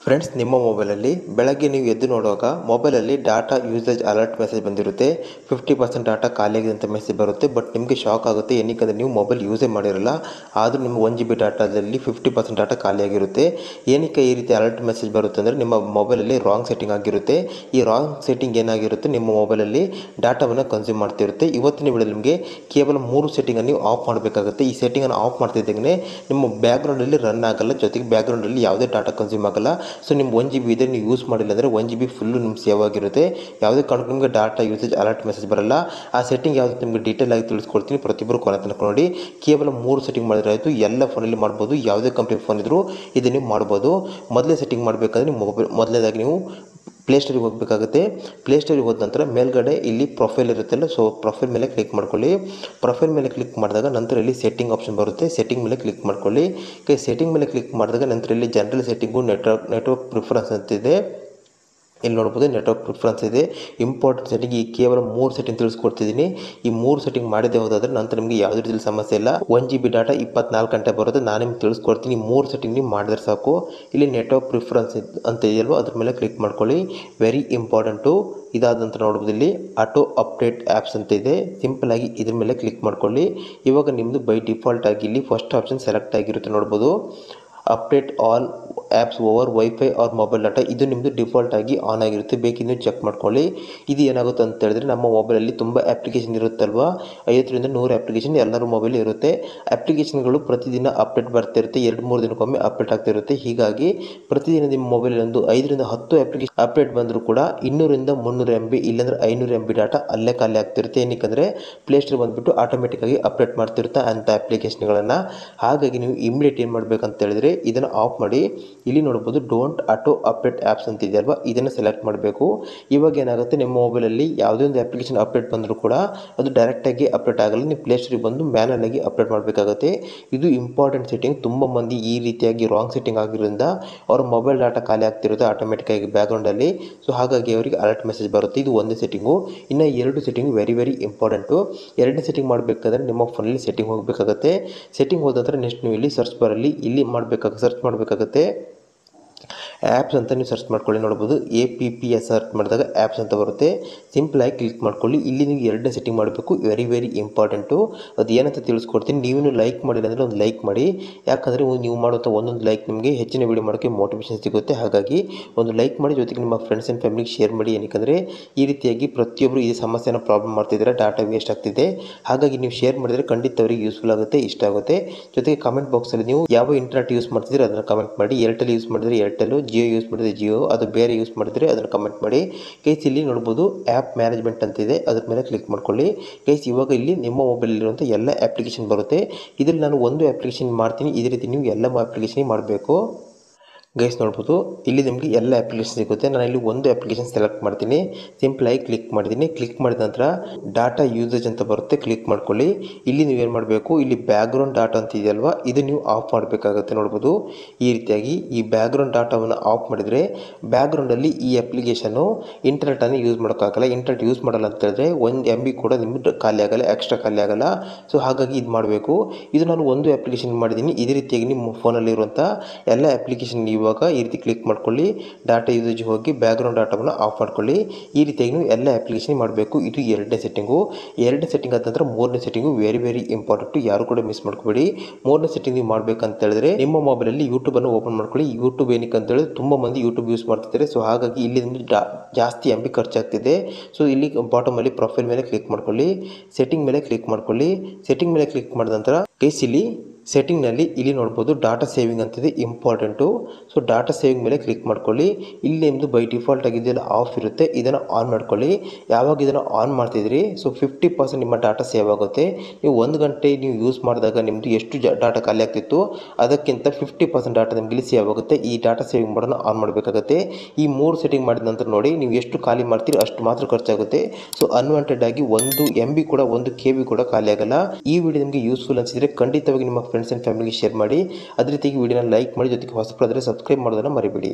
Friends, ನಿಮ್ಮ ಮೊಬೈಲಲ್ಲಿ ಬೆಳಗ್ಗೆ ನೀವು ಎದ್ದು ನೋಡುವಾಗ ಮೊಬೈಲಲ್ಲಿ ಡಾಟಾ ಯೂಸೇಜ್ ಅಲರ್ಟ್ ಮೆಸೇಜ್ ಬಂದಿರುತ್ತೆ. 50% ಡಾಟಾ ಖಾಲಿಯಾಗಿದೆ ಅಂತ ಮೆಸೇಜ್ ಬರುತ್ತೆ. ಬಟ್ ನಿಮಗೆ ಶಾಕ್ ಆಗುತ್ತೆ. ಏನಕ್ಕೆ ನೀವು ಮೊಬೈಲ್ ಯೂಸೇ ಮಾಡಿರಲ್ಲ, ಆದರೂ ನಿಮ್ಮ 1 GB ಡಾಟಾದಲ್ಲಿ 50% ಡಾಟಾ ಖಾಲಿಯಾಗಿರುತ್ತೆ. ಏನಕ್ಕೆ ಈ ರೀತಿ ಅಲರ್ಟ್ ಮೆಸೇಜ್ ಬರುತ್ತೆ ಅಂದರೆ ನಿಮ್ಮ ಮೊಬೈಲಲ್ಲಿ ರಾಂಗ್ ಸೆಟ್ಟಿಂಗ್ ಆಗಿರುತ್ತೆ. ಈ ರಾಂಗ್ ಸೆಟ್ಟಿಂಗ್ ಏನಾಗಿರುತ್ತೆ, ನಿಮ್ಮ ಮೊಬೈಲಲ್ಲಿ ಡಾಟಾವನ್ನು ಕನ್ಸ್ಯೂಮ್ ಮಾಡ್ತಿರುತ್ತೆ. ಇವತ್ತಿನ ವಿಡಿಯೋದಲ್ಲಿ ನಿಮಗೆ ಕೇವಲ 3 ಸೆಟ್ಟಿಂಗನ್ನು ನೀವು ಆಫ್ ಮಾಡಬೇಕಾಗುತ್ತೆ. ಈ ಸೆಟ್ಟಿಂಗನ್ನು ಆಫ್ ಮಾಡ್ತಿದ್ದಾಗಲೇ ನಿಮ್ಮ ಬ್ಯಾಕ್ಗ್ರೌಂಡಲ್ಲಿ ರನ್ ಆಗಲ್ಲ, ಜೊತೆಗೆ ಬ್ಯಾಕ್ಗ್ರೌಂಡಲ್ಲಿ ಯಾವುದೇ ಡಾಟಾ ಕನ್ಸ್ಯೂಮ್ ಆಗಲ್ಲ. ಸೊ ನಿಮ್ಮ 1 GB ಇದ್ದರೆ ನೀವು ಯೂಸ್ ಮಾಡಿಲ್ಲ ಅಂದರೆ 1 GB ಫುಲ್ಲು ನಿಮ್ಗೆ ಸೇವ್ ಆಗಿರುತ್ತೆ. ಯಾವುದೇ ಕಾರಣಕ್ಕೂ ನಿಮಗೆ ಡಾಟಾ ಯೂಸೇಜ್ ಅಲರ್ಟ್ ಮೆಸೇಜ್ ಬರಲ್ಲ. ಆ ಸೆಟ್ಟಿಂಗ್ ಯಾವುದು ನಿಮಗೆ ಡೀಟೇಲ್ ಆಗಿ ತಿಳಿಸ್ಕೊಡ್ತೀನಿ. ಪ್ರತಿಯೊಬ್ಬರು ಕೊನೆ ತನಕ ನೋಡಿ. ಕೇವಲ 3 ಸೆಟ್ಟಿಂಗ್ ಮಾಡಿದ್ರೆ ಆಯಿತು. ಎಲ್ಲ ಫೋನಲ್ಲಿ ಮಾಡ್ಬೋದು, ಯಾವುದೇ ಕಂಪ್ನಿ ಫೋನ್ ಇದ್ದರೂ ಇದನ್ನು ನೀವು ಮಾಡ್ಬೋದು. ಮೊದಲೇ ಸೆಟ್ಟಿಂಗ್ ಮಾಡಬೇಕಾದ್ರೆ ನಿಮ್ಮ ಮೊದಲನೇದಾಗಿ ನೀವು ಪ್ಲೇಸ್ಟೋರಿಗೆ ಹೋಗಬೇಕಾಗುತ್ತೆ. ಪ್ಲೇಸ್ಟೋರಿಗೆ ಹೋದ ನಂತರ ಮೇಲ್ಗಡೆ ಇಲ್ಲಿ ಪ್ರೊಫೈಲ್ ಇರುತ್ತಲ್ಲ, ಸೊ ಪ್ರೊಫೈಲ್ ಮೇಲೆ ಕ್ಲಿಕ್ ಮಾಡ್ಕೊಳ್ಳಿ. ಪ್ರೊಫೈಲ್ ಮೇಲೆ ಕ್ಲಿಕ್ ಮಾಡಿದಾಗ ನಂತರ ಇಲ್ಲಿ ಸೆಟ್ಟಿಂಗ್ ಆಪ್ಷನ್ ಬರುತ್ತೆ. ಸೆಟ್ಟಿಂಗ್ ಮೇಲೆ ಕ್ಲಿಕ್ ಮಾಡ್ಕೊಳ್ಳಿ. ಸೆಟ್ಟಿಂಗ್ ಮೇಲೆ ಕ್ಲಿಕ್ ಮಾಡಿದಾಗ ನಂತರ ಇಲ್ಲಿ ಜನರಲ್ ಸೆಟ್ಟಿಂಗು ನೆಟ್ವರ್ಕ್ ಪ್ರಿಫರೆನ್ಸ್ ಅಂತಿದೆ. ಇಲ್ಲಿ ನೋಡ್ಬೋದು ನೆಟ್ವರ್ಕ್ ಪ್ರಿಫರೆನ್ಸ್ ಇದೆ, ಇಂಪಾರ್ಟೆಂಟ್ ಸೆಟ್ಟಿಂಗ್. ಈ ಕೇವಲ 3 ಸೆಟ್ಟಿಂಗ್ ತಿಳಿಸ್ಕೊಡ್ತಿದ್ದೀನಿ. ಈ 3 ಸೆಟ್ಟಿಂಗ್ ಮಾಡಿದೆ ಹೋದಾದರೆ ನಂತರ ನಿಮಗೆ ಯಾವುದೇ ರೀತಿಯಲ್ಲಿ ಸಮಸ್ಯೆ ಇಲ್ಲ. 1 GB ಡಾಟಾ 24 ಗಂಟೆ ಬರುತ್ತೆ. ನಾನು ನಿಮ್ಗೆ ತಿಳಿಸ್ಕೊಡ್ತೀನಿ. 3 ಸೆಟ್ಟಿಂಗ್ ನೀವು ಮಾಡಿದ್ರೆ ಸಾಕು. ಇಲ್ಲಿ ನೆಟ್ವರ್ಕ್ ಪ್ರಿಫರೆನ್ಸ್ ಅಂತ ಇದೆಯಲ್ವ, ಅದ್ರ ಮೇಲೆ ಕ್ಲಿಕ್ ಮಾಡ್ಕೊಳ್ಳಿ. Very important. ಇದಾದ ನಂತರ ನೋಡ್ಬೋದು ಇಲ್ಲಿ ಆಟೋ ಅಪ್ಡೇಟ್ ಆ್ಯಪ್ಸ್ ಅಂತ ಇದೆ. ಸಿಂಪಲ್ ಆಗಿ ಇದ್ರ ಮೇಲೆ ಕ್ಲಿಕ್ ಮಾಡ್ಕೊಳ್ಳಿ. ಇವಾಗ ನಿಮ್ಮದು ಬೈ ಡಿಫಾಲ್ಟ್ ಆಗಿ ಇಲ್ಲಿ ಫಸ್ಟ್ ಆಪ್ಷನ್ ಸೆಲೆಕ್ಟ್ ಆಗಿರುತ್ತೆ. ನೋಡ್ಬೋದು update all apps over wifi or mobile data, ಇದು ನಿಮ್ಮದು ಡಿಫಾಲ್ಟ್ ಆಗಿ ಆನ್ ಆಗಿರುತ್ತೆ. ಬೇಕಿದ್ದು ಚೆಕ್ ಮಾಡ್ಕೊಳ್ಳಿ. ಇದು ಏನಾಗುತ್ತೆ ಅಂತ ಹೇಳಿದ್ರೆ, ನಮ್ಮ ಮೊಬೈಲಲ್ಲಿ ತುಂಬ ಅಪ್ಲಿಕೇಶನ್ ಇರುತ್ತಲ್ವ, 50ರಿಂದ 100 ಅಪ್ಲಿಕೇಶನ್ ಎಲ್ಲರ ಮೊಬೈಲ್ ಇರುತ್ತೆ. ಅಪ್ಲಿಕೇಶನ್ಗಳು ಪ್ರತಿದಿನ ಅಪ್ಡೇಟ್ ಬರ್ತಿರುತ್ತೆ. 2-3 ದಿನಕ್ಕೊಮ್ಮೆ ಅಪ್ಡೇಟ್ ಆಗ್ತಿರುತ್ತೆ. ಹೀಗಾಗಿ ಪ್ರತಿದಿನ ನಿಮ್ಮ ಮೊಬೈಲಲ್ಲಿ ಒಂದು 5ರಿಂದ 10 ಅಪ್ಲಿಕೇಶನ್ ಅಪ್ಡೇಟ್ ಬಂದರೂ ಕೂಡ 200ರಿಂದ 300 MB ಇಲ್ಲಾಂದರೆ 500 MB ಡಾಟಾ ಅಲ್ಲೇ ಖಾಲಿ ಆಗ್ತಿರುತ್ತೆ. ಏನಕ್ಕೆ ಪ್ಲೇಸ್ಟೋರ್ ಬಂದುಬಿಟ್ಟು ಆಟೋಮೆಟಿಕ್ಕಾಗಿ ಅಪ್ಡೇಟ್ ಮಾಡ್ತಿರುತ್ತೆ ಅಂಥ ಅಪ್ಲಿಕೇಶನ್ಗಳನ್ನು. ಹಾಗಾಗಿ ನೀವು ಇಮಿಡಿಯೇಟ್ ಏನು ಮಾಡಬೇಕಂತ ಹೇಳಿದ್ರೆ ಇದನ್ನು ಆಫ್ ಮಾಡಿ. ಇಲ್ಲಿ ನೋಡ್ಬೋದು ಡೋಂಟ್ ಆಟೋ ಅಪ್ಡೇಟ್ ಆ್ಯಪ್ಸ್ ಅಂತ ಇದೆಯಲ್ವಾ, ಇದನ್ನು ಸೆಲೆಕ್ಟ್ ಮಾಡಬೇಕು. ಇವಾಗ ಏನಾಗುತ್ತೆ, ನಿಮ್ಮ ಮೊಬೈಲಲ್ಲಿ ಯಾವುದೇ ಒಂದು ಅಪ್ಲಿಕೇಶನ್ ಅಪ್ಡೇಟ್ ಬಂದರೂ ಕೂಡ ಅದು ಡೈರೆಕ್ಟಾಗಿ ಅಪ್ಡೇಟ್ ಆಗಲ್ಲ. ನೀವು ಪ್ಲೇಸ್ಟೋರಿಗೆ ಬಂದು ಮ್ಯಾನುವಲ್ ಆಗಿ ಅಪ್ಡೇಟ್ ಮಾಡಬೇಕಾಗುತ್ತೆ. ಇದು ಇಂಪಾರ್ಟೆಂಟ್ ಸೆಟ್ಟಿಂಗ್. ತುಂಬ ಮಂದಿ ಈ ರೀತಿಯಾಗಿ ರಾಂಗ್ ಸೆಟ್ಟಿಂಗ್ ಆಗಿರೋದ್ರಿಂದ ಅವ್ರ ಮೊಬೈಲ್ ಡಾಟಾ ಖಾಲಿ ಆಗ್ತಿರುತ್ತೆ ಆಟೋಮೆಟಿಕ್ಕಾಗಿ ಬ್ಯಾಕ್ಗ್ರೌಂಡಲ್ಲಿ. ಸೊ ಹಾಗಾಗಿ ಅವರಿಗೆ ಅಲರ್ಟ್ ಮೆಸೇಜ್ ಬರುತ್ತೆ. ಇದು ಒಂದೇ ಸೆಟ್ಟಿಂಗು. ಇನ್ನು 2 ಸೆಟ್ಟಿಂಗ್ ವೆರಿ ಇಂಪಾರ್ಟೆಂಟು. 2ನೇ ಸೆಟ್ಟಿಂಗ್ ಮಾಡಬೇಕಾದ್ರೆ ನಿಮ್ಮ ಫೋನಲ್ಲಿ ಸೆಟ್ಟಿಂಗ್ ಹೋಗಬೇಕಾಗುತ್ತೆ. ಸೆಟ್ಟಿಂಗ್ ಹೋದ ನಂತರ ನೆಕ್ಸ್ಟ್ ನೀವು ಇಲ್ಲಿ ಸರ್ಚ್ ಬಾರಲ್ಲಿ ಇಲ್ಲಿ ಸರ್ಚ್ ಮಾಡಬೇಕಾಗುತ್ತೆ ಆ್ಯಪ್ಸ್ ಅಂತ ನೀವು ಸರ್ಚ್ ಮಾಡ್ಕೊಳ್ಳಿ. ನೋಡ್ಬೋದು APPS ಸರ್ಚ್ ಮಾಡಿದಾಗ ಆ್ಯಪ್ಸ್ ಅಂತ ಬರುತ್ತೆ. ಸಿಂಪಲಾಗಿ ಕ್ಲಿಕ್ ಮಾಡ್ಕೊಳ್ಳಿ. ಇಲ್ಲಿ ನೀವು 2ನೇ ಸೆಟ್ಟಿಂಗ್ ಮಾಡಬೇಕು. Very important. ಅದು ಏನಂತ ತಿಳಿಸ್ಕೊಡ್ತೀನಿ. ನೀವು ಲೈಕ್ ಮಾಡಿಲ್ಲ ಅಂದರೆ ಒಂದು ಲೈಕ್ ಮಾಡಿ. ಯಾಕಂದರೆ ನೀವು ಮಾಡುವಂಥ ಒಂದೊಂದು ಲೈಕ್ ನಿಮಗೆ ಹೆಚ್ಚಿನ ವೀಡಿಯೋ ಮಾಡೋಕ್ಕೆ ಮೋಟಿವೇಶನ್ ಸಿಗುತ್ತೆ. ಹಾಗಾಗಿ ಒಂದು ಲೈಕ್ ಮಾಡಿ, ಜೊತೆಗೆ ನಿಮ್ಮ ಫ್ರೆಂಡ್ಸ್ ಆ್ಯಂಡ್ ಫ್ಯಾಮಿಲಿಗೆ ಶೇರ್ ಮಾಡಿ. ಏನಕ್ಕೆ ಈ ರೀತಿಯಾಗಿ ಪ್ರತಿಯೊಬ್ಬರು ಈ ಸಮಸ್ಯೆನ ಪ್ರಾಬ್ಲಮ್ ಮಾಡ್ತಿದ್ದಾರೆ, ಡಾಟಾ ವೇಸ್ಟ್ ಆಗ್ತಿದೆ. ಹಾಗಾಗಿ ನೀವು ಶೇರ್ ಮಾಡಿದರೆ ಖಂಡಿತ ಅವರಿಗೆ ಯೂಸ್ಫುಲ್ ಆಗುತ್ತೆ, ಇಷ್ಟ ಆಗುತ್ತೆ. ಜೊತೆಗೆ ಕಮೆಂಟ್ ಬಾಕ್ಸಲ್ಲಿ ನೀವು ಯಾವ ಇಂಟರ್ನೆಟ್ ಯೂಸ್ ಮಾಡ್ತಿದ್ದೀರಿ ಅದನ್ನು ಕಮೆಂಟ್ ಮಾಡಿ. ಏರ್ಟೆಲ್ ಯೂಸ್ ಮಾಡಿದರೆ ಏರ್ಟೆಲ್, ಜಿಯೋ ಯೂಸ್ ಮಾಡಿದರೆ ಜಿಯೋ, ಅದು ಬೇರೆ ಯೂಸ್ ಮಾಡಿದರೆ ಅದನ್ನು ಕಮೆಂಟ್ ಮಾಡಿ. ಗೈಸ್ ಇಲ್ಲಿ ನೋಡ್ಬೋದು ಆ್ಯಪ್ ಮ್ಯಾನೇಜ್ಮೆಂಟ್ ಅಂತಿದೆ, ಅದ್ರ ಮೇಲೆ ಕ್ಲಿಕ್ ಮಾಡ್ಕೊಳ್ಳಿ. ಗೈಸ್ ಇವಾಗ ಇಲ್ಲಿ ನಿಮ್ಮ ಮೊಬೈಲಲ್ಲಿರುವಂಥ ಎಲ್ಲ ಅಪ್ಲಿಕೇಶನ್ ಬರುತ್ತೆ. ಇದರಲ್ಲಿ ನಾನು ಒಂದು ಅಪ್ಲಿಕೇಶನ್ ಮಾಡ್ತೀನಿ. ಇದೇ ರೀತಿ ನೀವು ಎಲ್ಲ ಅಪ್ಲಿಕೇಶನ್ ಮಾಡಬೇಕು. ಗೈಸ್ ನೋಡ್ಬೋದು ಇಲ್ಲಿ ನಿಮಗೆ ಎಲ್ಲ ಅಪ್ಲಿಕೇಶನ್ ಸಿಗುತ್ತೆ. ನಾನು ಇಲ್ಲಿ ಒಂದು ಅಪ್ಲಿಕೇಶನ್ ಸೆಲೆಕ್ಟ್ ಮಾಡ್ತೀನಿ. ಸಿಂಪಲಾಗಿ ಕ್ಲಿಕ್ ಮಾಡಿದ್ದೀನಿ. ಕ್ಲಿಕ್ ಮಾಡಿದ ನಂತರ ಡಾಟಾ ಯೂಸೇಜ್ ಅಂತ ಬರುತ್ತೆ, ಕ್ಲಿಕ್ ಮಾಡ್ಕೊಳ್ಳಿ. ಇಲ್ಲಿ ನೀವೇನು ಮಾಡಬೇಕು, ಇಲ್ಲಿ ಬ್ಯಾಕ್ಗ್ರೌಂಡ್ ಡಾಟಾ ಅಂತ ಇದೆಯಲ್ವಾ, ಇದು ನೀವು ಆಫ್ ಮಾಡಬೇಕಾಗುತ್ತೆ. ನೋಡ್ಬೋದು ಈ ರೀತಿಯಾಗಿ ಈ ಬ್ಯಾಕ್ಗ್ರೌಂಡ್ ಡಾಟಾವನ್ನು ಆಫ್ ಮಾಡಿದರೆ ಬ್ಯಾಕ್ಗ್ರೌಂಡಲ್ಲಿ ಈ ಅಪ್ಲಿಕೇಶನ್ನು ಇಂಟರ್ನೆಟನ್ನು ಯೂಸ್ ಮಾಡೋಕ್ಕಾಗಲ್ಲ. ಇಂಟರ್ನೆಟ್ ಯೂಸ್ ಮಾಡಲ್ಲ ಅಂತ ಹೇಳಿದ್ರೆ 1 MB ಕೂಡ ನಿಮಗೆ ಖಾಲಿ ಆಗಲ್ಲ, ಎಕ್ಸ್ಟ್ರಾ ಖಾಲಿ ಆಗಲ್ಲ. ಸೊ ಹಾಗಾಗಿ ಇದು ಮಾಡಬೇಕು. ಇದು ನಾನು ಒಂದು ಅಪ್ಲಿಕೇಶನ್ ಮಾಡಿದ್ದೀನಿ. ಇದೇ ರೀತಿಯಾಗಿ ನಿಮ್ಮ ಫೋನಲ್ಲಿರುವಂಥ ಎಲ್ಲ ಅಪ್ಲಿಕೇಶನ್ ಇವಾಗ ಈ ರೀತಿ ಕ್ಲಿಕ್ ಮಾಡ್ಕೊಳ್ಳಿ. ಡಾಟಾ ಯೂಸೇಜ್ ಹೋಗಿ ಬ್ಯಾಕ್ಗ್ರೌಂಡ್ ಡಾಟಾವನ್ನು ಆಫ್ ಮಾಡ್ಕೊಳ್ಳಿ. ಈ ರೀತಿಯಾಗಿ ನೀವು ಎಲ್ಲ ಅಪ್ಲಿಕೇಶನ್ ಮಾಡಬೇಕು. ಇದು 2ನೇ ಸೆಟ್ಟಿಂಗು. 2ನೇ ಸೆಟ್ಟಿಂಗ್ ಆದ ನಂತರ 3ನೇ ಸೆಟ್ಟಿಂಗು ವೆರಿ ಇಂಪಾರ್ಟೆಂಟು. ಯಾರು ಕೂಡ ಮಿಸ್ ಮಾಡ್ಕೋಬೇಡಿ. 3ನೇ ಸೆಟ್ಟಿಂಗ್ ನೀವು ಮಾಡಬೇಕಂತ ಹೇಳಿದ್ರೆ ನಿಮ್ಮ ಮೊಬೈಲಲ್ಲಿ ಯೂಟ್ಯೂಬನ್ನು ಓಪನ್ ಮಾಡ್ಕೊಳ್ಳಿ. ಯೂಟ್ಯೂಬ್ ಏನಕ್ಕೆ ಅಂತ ಹೇಳಿದ್ರೆ ತುಂಬ ಮಂದಿ ಯೂಟ್ಯೂಬ್ ಯೂಸ್ ಮಾಡ್ತಿದ್ದಾರೆ. ಸೊ ಹಾಗಾಗಿ ಇಲ್ಲಿ ನಿಮಗೆ ಜಾಸ್ತಿ MB ಖರ್ಚಾಗ್ತಿದೆ. ಸೊ ಇಲ್ಲಿ ಬಾಟಮಲ್ಲಿ ಪ್ರೊಫೈಲ್ ಮೇಲೆ ಕ್ಲಿಕ್ ಮಾಡ್ಕೊಳ್ಳಿ. ಸೆಟ್ಟಿಂಗ್ ಮೇಲೆ ಕ್ಲಿಕ್ ಮಾಡ್ಕೊಳ್ಳಿ. ಸೆಟ್ಟಿಂಗ್ ಮೇಲೆ ಕ್ಲಿಕ್ ಮಾಡಿದ ನಂತರ ಗೈಸ್ ಇಲ್ಲಿ ಸೆಟ್ಟಿಂಗ್ನಲ್ಲಿ ಇಲ್ಲಿ ನೋಡ್ಬೋದು ಡಾಟಾ ಸೇವಿಂಗ್ ಅಂತಿದೆ, ಇಂಪಾರ್ಟೆಂಟು. ಸೊ ಡಾಟಾ ಸೇವಿಂಗ್ ಮೇಲೆ ಕ್ಲಿಕ್ ಮಾಡ್ಕೊಳ್ಳಿ. ಇಲ್ಲಿ ನಿಮ್ಮದು ಬೈ ಡಿಫಾಲ್ಟ್ ಆಗಿದೆಯಲ್ಲ ಆಫ್ ಇರುತ್ತೆ, ಇದನ್ನು ಆನ್ ಮಾಡ್ಕೊಳ್ಳಿ. ಯಾವಾಗ ಇದನ್ನು ಆನ್ ಮಾಡ್ತಿದ್ರಿ ಸೊ 50% ನಿಮ್ಮ ಡಾಟಾ ಸೇವ್ ಆಗುತ್ತೆ. ನೀವು 1 ಗಂಟೆ ನೀವು ಯೂಸ್ ಮಾಡಿದಾಗ ನಿಮ್ಮದು ಎಷ್ಟು ಡಾಟಾ ಖಾಲಿ ಆಗ್ತಿತ್ತು ಅದಕ್ಕಿಂತ 50% ಡಾಟಾ ನಿಮಗೆ ಇಲ್ಲಿ ಸೇವ್ ಆಗುತ್ತೆ. ಈ ಡಾಟಾ ಸೇವಿಂಗ್ ಮಾಡೋಣ ಆನ್ ಮಾಡಬೇಕಾಗುತ್ತೆ. ಈ 3 ಸೆಟ್ಟಿಂಗ್ ಮಾಡಿದ ನಂತರ ನೋಡಿ, ನೀವು ಎಷ್ಟು ಖಾಲಿ ಮಾಡ್ತೀರಿ ಅಷ್ಟು ಮಾತ್ರ ಖರ್ಚಾಗುತ್ತೆ. ಸೊ ಅನ್ವಾಂಟೆಡ್ ಆಗಿ 1 MB ಕೂಡ 1 KB ಕೂಡ ಖಾಲಿ ಆಗಲ್ಲ. ಈ ವಿಡಿಯೋ ನಿಮಗೆ ಯೂಸ್ಫುಲ್ ಅನಿಸಿದರೆ ಖಂಡಿತವಾಗಿ ನಿಮ್ಮ ಫ್ರೆಂಡ್ಸ್ ಆ್ಯಂಡ್ ಫ್ಯಾಮಿಲಿಗೆ ಶೇರ್ ಮಾಡಿ. ಅದೇ ರೀತಿಯಾಗಿ ವಿಡಿಯೋನ ಲೈಕ್ ಮಾಡಿ, ಜೊತೆಗೆ ಹೊಸಬರಾದರೆ ಸಬ್ಸ್ಕ್ರೈಬ್ ಮಾಡೋದನ್ನು ಮರಿಬೇಡಿ.